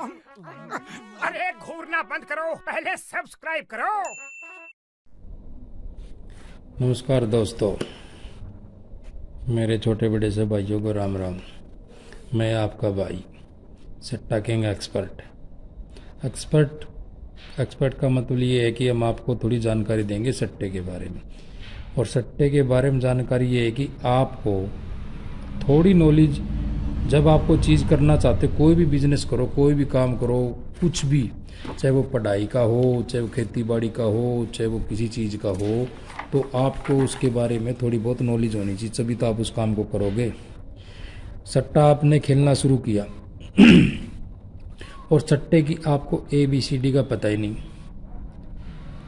अरे घूरना बंद करो, पहले सब्सक्राइब करो। नमस्कार दोस्तों, मेरे छोटे बड़े से भाइयों को राम राम। मैं आपका भाई सट्टा किंग एक्सपर्ट का मतलब ये है कि हम आपको थोड़ी जानकारी देंगे सट्टे के बारे में। और सट्टे के बारे में जानकारी ये है कि आपको थोड़ी नॉलेज, जब आपको चीज़ करना चाहते, कोई भी बिजनेस करो, कोई भी काम करो, कुछ भी, चाहे वो पढ़ाई का हो, चाहे वो खेती बाड़ी का हो, चाहे वो किसी चीज़ का हो, तो आपको उसके बारे में थोड़ी बहुत नॉलेज होनी चाहिए, तभी तो आप उस काम को करोगे। सट्टा आपने खेलना शुरू किया और सट्टे की आपको ABCD का पता ही नहीं।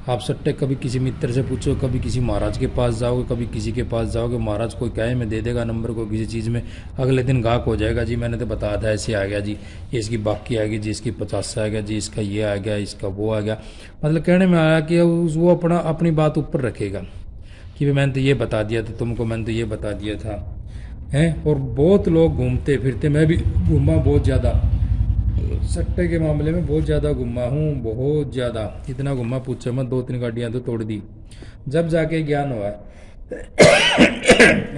आप सट्टे कभी किसी मित्र से पूछो, कभी किसी महाराज के पास जाओगे, कभी किसी के पास जाओगे, महाराज कोई कहे में दे देगा नंबर को किसी चीज़ में, अगले दिन गाहक हो जाएगा, जी मैंने तो बताया था ऐसे आ गया जी, ये इसकी बाकी आ गई जी, इसकी 50 से आ गया जी, इसका ये आ गया, इसका वो आ गया। मतलब कहने में आया कि वो अपनी बात ऊपर रखेगा कि भाई मैंने तो ये बता दिया था तुमको, मैंने तो ये बता दिया था हैं। और बहुत लोग घूमते फिरते, मैं भी घूमा बहुत ज़्यादा सट्टे के मामले में, बहुत ज़्यादा घुमा हूँ, बहुत ज़्यादा, इतना घुमा पूछो मैं, 2-3 गाड़ियाँ तो तोड़ दी, जब जाके ज्ञान हुआ।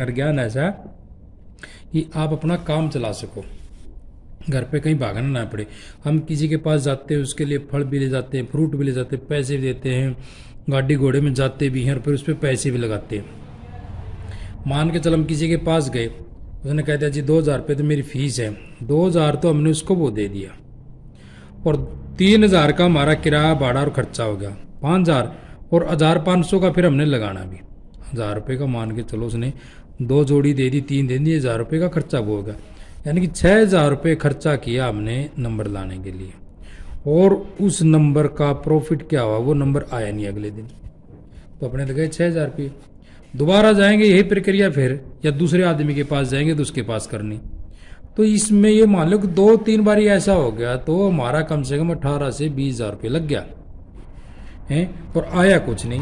और ज्ञान ऐसा कि आप अपना काम चला सको, घर पे कहीं भागना ना पड़े। हम किसी के पास जाते हैं, उसके लिए फल भी ले जाते हैं, फ्रूट भी ले जाते हैं, पैसे भी देते हैं, गाड़ी घोड़े में जाते भी हैं और फिर उस पर पैसे भी लगाते हैं। मान के चल हम किसी के पास गए, उसने कह दिया जी 2000 रुपये तो मेरी फीस है, 2000 तो हमने उसको वो दे दिया और 3000 का हमारा किराया भाड़ा और खर्चा हो गया, 5000 और 1500 का फिर हमने लगाना भी। 1000 रुपये का मान के चलो, उसने 2 जोड़ी दे दी, 3 दे दी, 1000 रुपये का खर्चा वो होगा, यानी कि 6000 रुपये खर्चा किया हमने नंबर लाने के लिए। और उस नंबर का प्रॉफिट क्या हुआ, वो नंबर आया नहीं अगले दिन, तो अपने तो गए 6000 रुपये। दोबारा जाएंगे यही प्रक्रिया फिर, या दूसरे आदमी के पास जाएंगे तो उसके पास करनी। तो इसमें ये मान लो कि 2-3 बार ऐसा हो गया तो हमारा कम से कम 18 से 20,000 रुपये लग गया है और आया कुछ नहीं।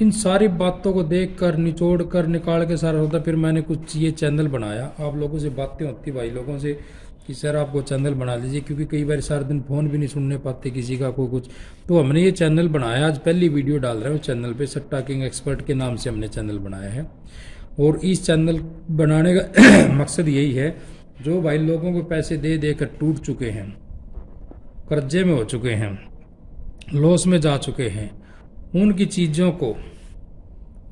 इन सारी बातों को देख कर, निचोड़ कर, निकाल के सारा होता, फिर मैंने कुछ ये चैनल बनाया। आप लोगों से बातें होती भाई लोगों से कि सर आपको चैनल बना लीजिए, क्योंकि कई बार सारा दिन फ़ोन भी नहीं सुनने पाते किसी का कोई कुछ, तो हमने ये चैनल बनाया। आज पहली वीडियो डाल रहे हैं चैनल पे, सट्टा किंग एक्सपर्ट के नाम से हमने चैनल बनाया है। और इस चैनल बनाने का मकसद यही है, जो भाई लोगों को पैसे दे देकर टूट चुके हैं, कर्जे में हो चुके हैं, लॉस में जा चुके हैं, उनकी चीज़ों को,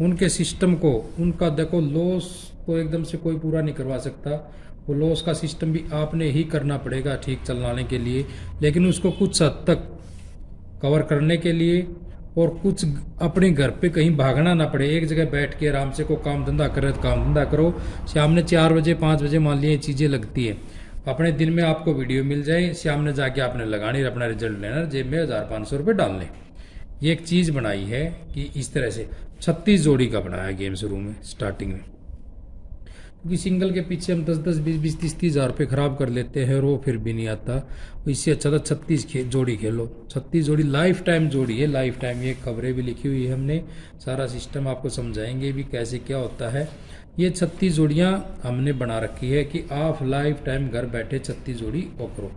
उनके सिस्टम को, उनका देखो लॉस तो एकदम से कोई पूरा नहीं करवा सकता, वो लॉस का सिस्टम भी आपने ही करना पड़ेगा ठीक चलाने के लिए, लेकिन उसको कुछ हद तक कवर करने के लिए और कुछ अपने घर पे कहीं भागना ना पड़े, एक जगह बैठ के आराम से को काम धंधा करे तो काम धंधा करो। शाम ने 4 बजे 5 बजे मान लिया चीज़ें लगती है, अपने दिन में आपको वीडियो मिल जाए, शाम ने जाके आपने लगानी, अपना रिजल्ट लेना, जेब में 1500 रुपये डाल लें। ये एक चीज़ बनाई है कि इस तरह से 36 जोड़ी का बनाया गेम शुरू में, स्टार्टिंग में, क्योंकि सिंगल के पीछे हम 10-10, 20-20, 30-30 हज़ार रुपये खराब कर लेते हैं और वो फिर भी नहीं आता। इससे अच्छा था 36 जोड़ी खेलो। 36 जोड़ी लाइफ टाइम जोड़ी है, लाइफ टाइम। ये खबरें भी लिखी हुई है हमने, सारा सिस्टम आपको समझाएंगे भी कैसे क्या होता है। ये 36 जोड़ियाँ हमने बना रखी है कि आप लाइफ टाइम घर बैठे 36 जोड़ी वो करो।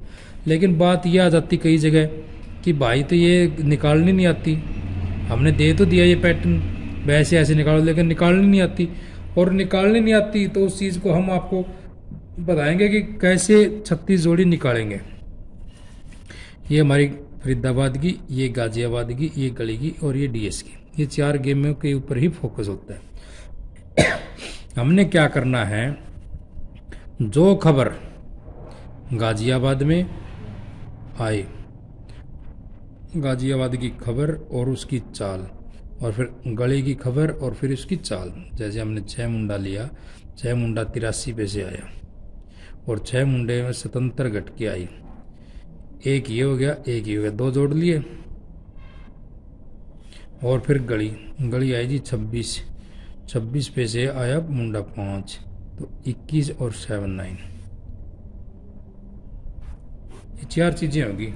लेकिन बात ये आ जाती कई जगह कि भाई तो ये निकालनी नहीं आती, हमने दे तो दिया ये पैटर्न वैसे ऐसे निकालो, लेकिन निकालनी नहीं आती। और निकालनी नहीं आती तो उस चीज़ को हम आपको बताएंगे कि कैसे 36 जोड़ी निकालेंगे। ये हमारी फरीदाबाद की, ये गाजियाबाद की, ये गली की और ये DS की, ये 4 गेमों के ऊपर ही फोकस होता है। हमने क्या करना है, जो खबर गाजियाबाद में आए, गाजियाबाद की खबर और उसकी चाल, और फिर गली की खबर और फिर उसकी चाल। जैसे हमने 6 मुंडा लिया, 6 मुंडा 83 पे से आया और 6 मुंडे में स्वतंत्र घटके आई, एक ये हो गया, एक ये हो गया, 2 जोड़ लिए। और फिर गली आई जी 26 पे से आया मुंडा 5, तो 21 और 7 9, ये 4 चीज़ें होगी।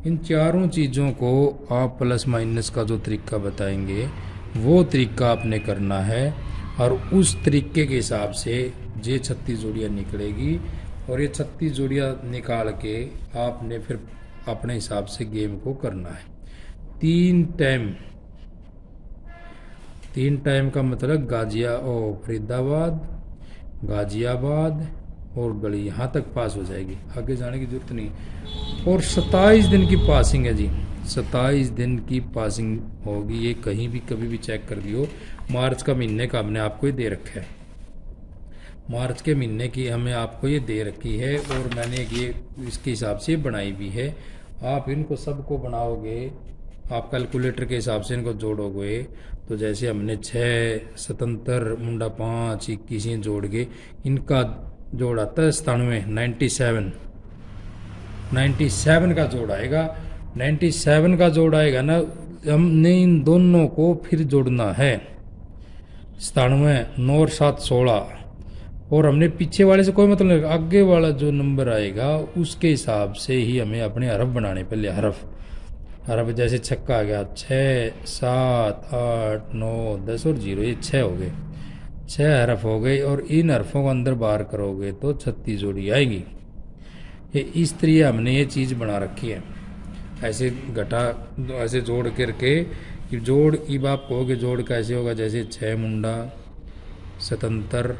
इन चारों चीज़ों को आप प्लस माइनस का जो तरीका बताएंगे वो तरीका आपने करना है, और उस तरीके के हिसाब से जे 36 जोड़ियाँ निकलेगी और ये 36 जोड़ियाँ निकाल के आपने फिर अपने हिसाब से गेम को करना है। 3 टाइम का मतलब फरीदाबाद, गाजियाबाद और गली, यहाँ तक पास हो जाएगी, आगे जाने की जरूरत नहीं। और 27 दिन की पासिंग है जी, 27 दिन की पासिंग होगी। ये कहीं भी कभी भी चेक कर लियो। मार्च का महीने का हमने आपको ये दे रखा है, मार्च के महीने की हमें आपको ये दे रखी है, और मैंने ये इसके हिसाब से बनाई भी है। आप इनको सबको बनाओगे, आप कैलकुलेटर के हिसाब से इनको जोड़ोगे, तो जैसे हमने 6 77 मुंडा 5 21 ये जोड़ के इनका जोड़ आता है 97 97 का जोड़ आएगा। 97 का जोड़ आएगा ना, हमने इन दोनों को फिर जोड़ना है। 97 9 और 7 16, और हमने पीछे वाले से कोई मतलब नहीं, आगे वाला जो नंबर आएगा उसके हिसाब से ही हमें अपने हरफ बनाने। पहले हरफ जैसे छक्का आ गया, 6 7 8 9 10 और 0, ये 6 हो गए, 6 हरफ हो गए। और इन हरफों को अंदर बाहर करोगे तो 36 जोड़ी आएगी। ये इस तरह हमने ये चीज़ बना रखी है। ऐसे ऐसे जोड़ करके जोड़, अब आप कहोगे जोड़ कैसे होगा, जैसे 6 मुंडा 77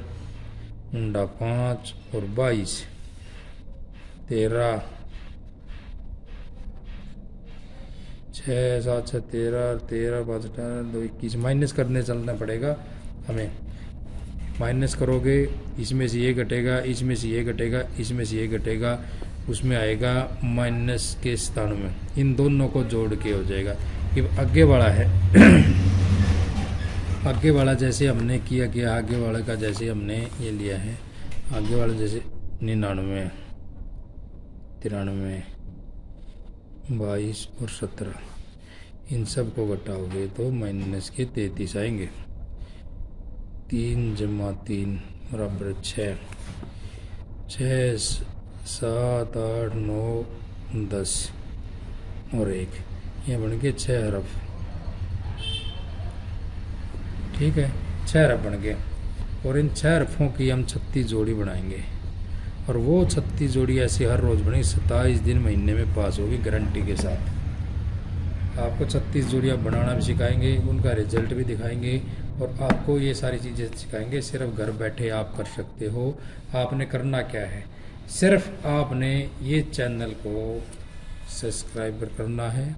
मुंडा 5 और 22 13 6 7 6 13 13 5 18 2 21, माइनस करने चलना पड़ेगा हमें। माइनस करोगे, इसमें से ये घटेगा, इसमें से ये घटेगा, इसमें से ये घटेगा, उसमें आएगा माइनस के 97। इन दोनों को जोड़ के हो जाएगा। ये आगे वाला है आगे वाला जैसे हमने किया आगे वाले का जैसे हमने ये लिया है, आगे वाला जैसे 99 93 22 और 17, इन सब को घटाओगे तो माइनस के 33 आएंगे। 3 जमा 3 बराबर 6 6 7 8 9 10 और 1, ये बन गए 6 हरफ। ठीक है, 6 हरफ बन गए, और इन 6 हरफों की हम 36 जोड़ी बनाएंगे, और वो 36 जोड़ी ऐसी हर रोज़ बनेगी। 27 दिन महीने में पास होगी गारंटी के साथ। आपको 36 जोड़ियाँ बनाना भी सिखाएंगे, उनका रिजल्ट भी दिखाएंगे, और आपको ये सारी चीज़ें सिखाएंगे। सिर्फ घर बैठे आप कर सकते हो। आपने करना क्या है, सिर्फ आपने ये चैनल को सब्सक्राइब करना है,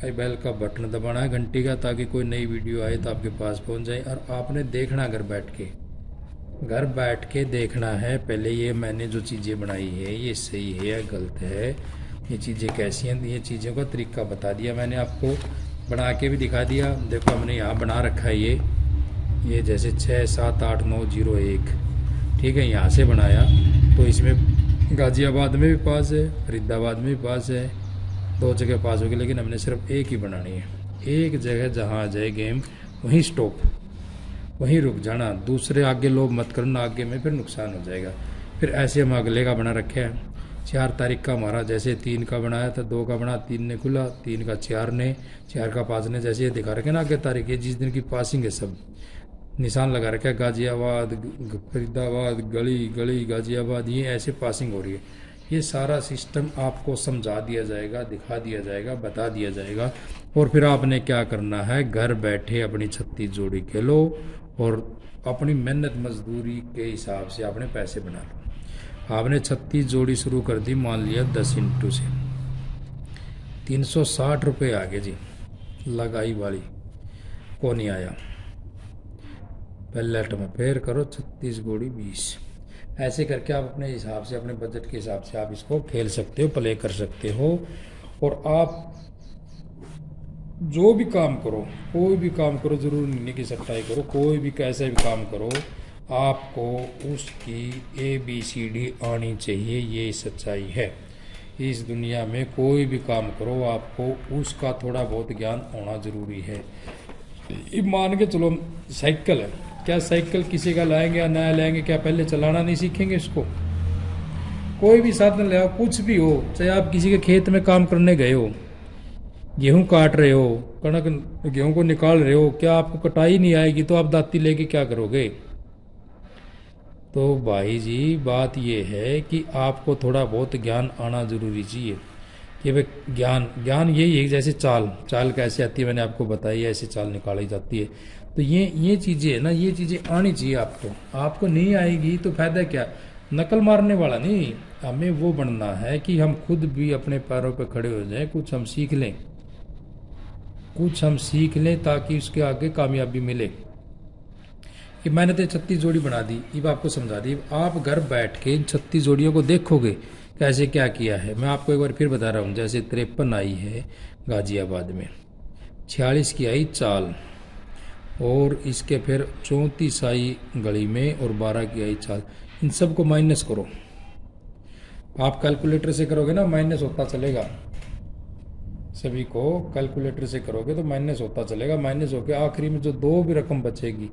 बेल का बटन दबाना है घंटी का, ताकि कोई नई वीडियो आए तो आपके पास पहुंच जाए। और आपने देखना घर बैठ के देखना है पहले, ये मैंने जो चीज़ें बनाई है ये सही है या गलत है, ये चीज़ें कैसी हैं, ये चीज़ों का तरीका बता दिया मैंने आपको, बना के भी दिखा दिया। देखो हमने यहाँ बना रखा है ये जैसे 6 7 8 9 0 1, ठीक है, यहाँ से बनाया तो इसमें गाजियाबाद में भी पास है, फरीदाबाद में भी पास है, 2 जगह पास होगी, लेकिन हमने सिर्फ एक ही बनानी है। एक जगह जहाँ आ जाए गेम वहीं स्टॉप, वहीं रुक जाना, दूसरे आगे लोग मत करना, आगे में फिर नुकसान हो जाएगा। फिर ऐसे हम अगले का बना रखे हैं। 4 तारीख का हमारा जैसे 3 का बनाया था, 2 का बना, 3 ने खुला, 3 का 4 ने, 4 का 5 ने, जैसे ये दिखा रखे ना आगे तारीख, ये जिस दिन की पासिंग है सब निशान लगा रखे हैं। गाजियाबाद फरीदाबाद गली गाजियाबाद, ये ऐसे पासिंग हो रही है। ये सारा सिस्टम आपको समझा दिया जाएगा, दिखा दिया जाएगा, बता दिया जाएगा, और फिर आपने क्या करना है, घर बैठे अपनी 36 जोड़ी खेलो और अपनी मेहनत मजदूरी के हिसाब से आपने पैसे बना लो। आपने 36 जोड़ी शुरू कर दी, मान लिया 10 इंटू से 360 रुपये आ गए जी, लगाई वाली को नहीं आया। पहले आइटम फिर करो 36 गोड़ी 20, ऐसे करके आप अपने हिसाब से, अपने बजट के हिसाब से आप इसको खेल सकते हो, प्ले कर सकते हो। और आप जो भी काम करो, कोई भी काम करो, जरूर नहीं कि सट्टाई करो, कोई भी कैसे भी काम करो, आपको उसकी ABCD आनी चाहिए, ये सच्चाई है। इस दुनिया में कोई भी काम करो, आपको उसका थोड़ा बहुत ज्ञान होना जरूरी है। मान के चलो साइकिल है, क्या साइकिल किसी का लाएंगे या नया लाएंगे, क्या पहले चलाना नहीं सीखेंगे इसको? कोई भी साधन ले आओ, कुछ भी हो, चाहे आप किसी के खेत में काम करने गए हो, गेहूं काट रहे हो, कणक गेहूं को निकाल रहे हो, क्या आपको कटाई नहीं आएगी तो आप दाती लेके क्या करोगे? तो भाई जी बात ये है कि आपको थोड़ा बहुत ज्ञान आना जरूरी चाहिए कि भाई ज्ञान ज्ञान यही है, जैसे चाल चाल कैसे आती है मैंने आपको बताई है, ऐसे चाल निकाली जाती है। तो ये चीज़ें है ना, ये चीज़ें आनी चाहिए आपको। आपको नहीं आएगी तो फायदा क्या, नकल मारने वाला नहीं, हमें वो बनना है कि हम खुद भी अपने पैरों पर खड़े हो जाएं, कुछ हम सीख लें, कुछ हम सीख लें ताकि उसके आगे कामयाबी मिले। कि मैंने तो 36 जोड़ी बना दी, अब आपको समझा दी। आप घर बैठ के इन 36 जोड़ियों को देखोगे कैसे क्या किया है। मैं आपको एक बार फिर बता रहा हूँ, जैसे 53 आई है गाजियाबाद में, 46 की आई चाल, और इसके फिर 34 आई गली में, और 12 की आई चाल। इन सब को माइनस करो, आप कैलकुलेटर से करोगे ना माइनस होता चलेगा, सभी को कैलकुलेटर से करोगे तो माइनस होता चलेगा। माइनस होकर आखिरी में जो दो भी रकम बचेगी,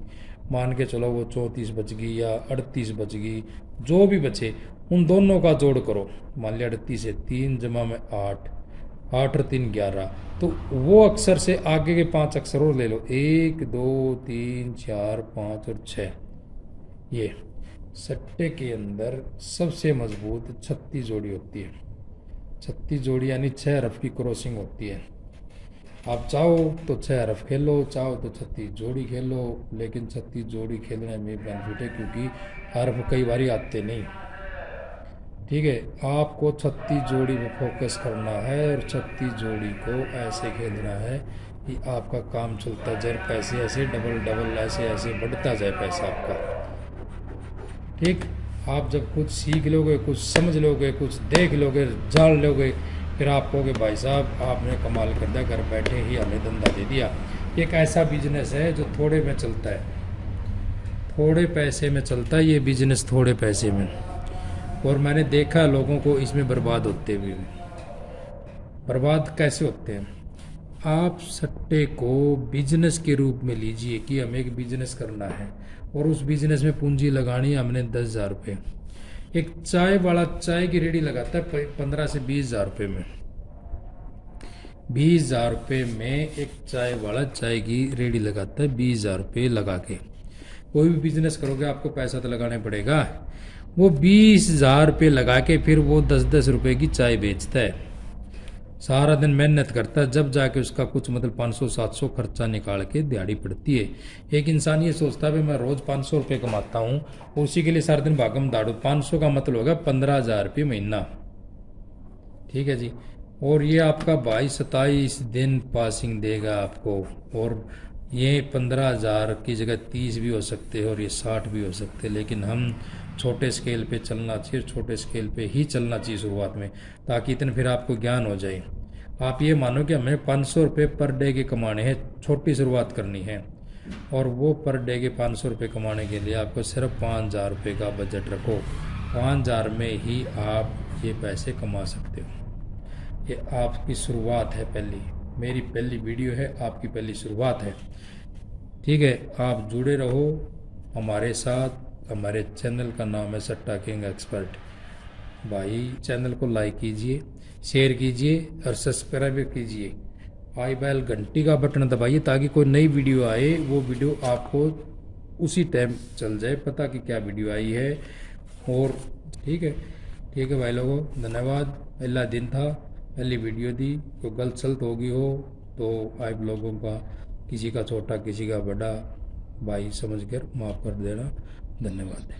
मान के चलो वो 34 बच गई या 38 बच गई, जो भी बचे उन दोनों का जोड़ करो। मान लिया 38 है, 3 जमा में 8, 8 और 3 11, तो वो अक्षर से आगे के 5 अक्षर और ले लो, 1 2 3 4 5 और 6। ये सट्टे के अंदर सबसे मजबूत 36 जोड़ी होती है। 36 जोड़ी यानी 6 हरफ की क्रॉसिंग होती है। आप चाहो तो 6 हरफ खेलो, चाहो तो 36 जोड़ी खेलो, लेकिन 36 जोड़ी खेलने में बेनिफिट है क्योंकि हरफ कई बार आते नहीं। ठीक है, आपको 36 जोड़ी में फोकस करना है और 36 जोड़ी को ऐसे खेलना है कि आपका काम चलता जाए, पैसे ऐसे डबल डबल ऐसे ऐसे बढ़ता जाए पैसा आपका। ठीक, आप जब कुछ सीख लोगे, कुछ समझ लोगे, कुछ देख लोगे, जान लोगे, फिर आप कहोगे भाई साहब आपने कमाल कर दिया, घर बैठे ही हमें धंधा दे दिया। एक ऐसा बिजनेस है जो थोड़े में चलता है, थोड़े पैसे में चलता है ये बिजनेस, थोड़े पैसे में। और मैंने देखा लोगों को इसमें बर्बाद होते हुए। बर्बाद कैसे होते हैं, आप सट्टे को बिजनेस के रूप में लीजिए कि हमें एक बिजनेस करना है और उस बिजनेस में पूंजी लगानी है हमने 10,000 रुपये। एक चाय वाला चाय की रेडी लगाता है 15 से 20,000 रुपये में, 20,000 रुपये में एक चाय वाला चाय की रेडी लगाता है, 20,000 रुपये लगा के। कोई भी बिजनेस करोगे आपको पैसा तो लगाना पड़ेगा। वो 20,000 रुपये लगा के फिर वो 10-10 रुपये की चाय बेचता है, सारा दिन मेहनत करता है, जब जाके उसका कुछ मतलब 500-700 खर्चा निकाल के दिहाड़ी पड़ती है। एक इंसान ये सोचता है मैं रोज़ 500 रुपये कमाता हूँ, उसी के लिए सारा दिन भागम दाड़ू, 500 का मतलब होगा 15,000 रुपये महीना। ठीक है जी, और ये आपका 22-27 दिन पासिंग देगा आपको, और ये 15,000 की जगह 30 भी हो सकते हैं और ये 60 भी हो सकते हैं। लेकिन हम छोटे स्केल पे चलना चाहिए, छोटे स्केल पे ही चलना चाहिए शुरुआत में, ताकि इतने फिर आपको ज्ञान हो जाए। आप ये मानो कि हमें 500 रुपये पर डे के कमाने हैं, छोटी शुरुआत करनी है, और वो पर डे के 500 रुपये कमाने के लिए आपको सिर्फ 5,000 रुपये का बजट रखो। 5,000 में ही आप ये पैसे कमा सकते हो। ये आपकी शुरुआत है, पहली मेरी पहली वीडियो है, आपकी पहली शुरुआत है। ठीक है, आप जुड़े रहो हमारे साथ। हमारे चैनल का नाम है सट्टा किंग एक्सपर्ट। भाई चैनल को लाइक कीजिए, शेयर कीजिए और सब्सक्राइब कीजिए। आई बेल घंटी का बटन दबाइए ताकि कोई नई वीडियो आए वो वीडियो आपको उसी टाइम चल जाए, पता कि क्या वीडियो आई है। और ठीक है भाई लोगों, धन्यवाद। पहला दिन था, पहली वीडियो दी, कोई गलत सलत होगी हो तो आप लोगों का, किसी का छोटा किसी का बड़ा, भाई समझ कर माफ़ कर देना। धन्यवाद।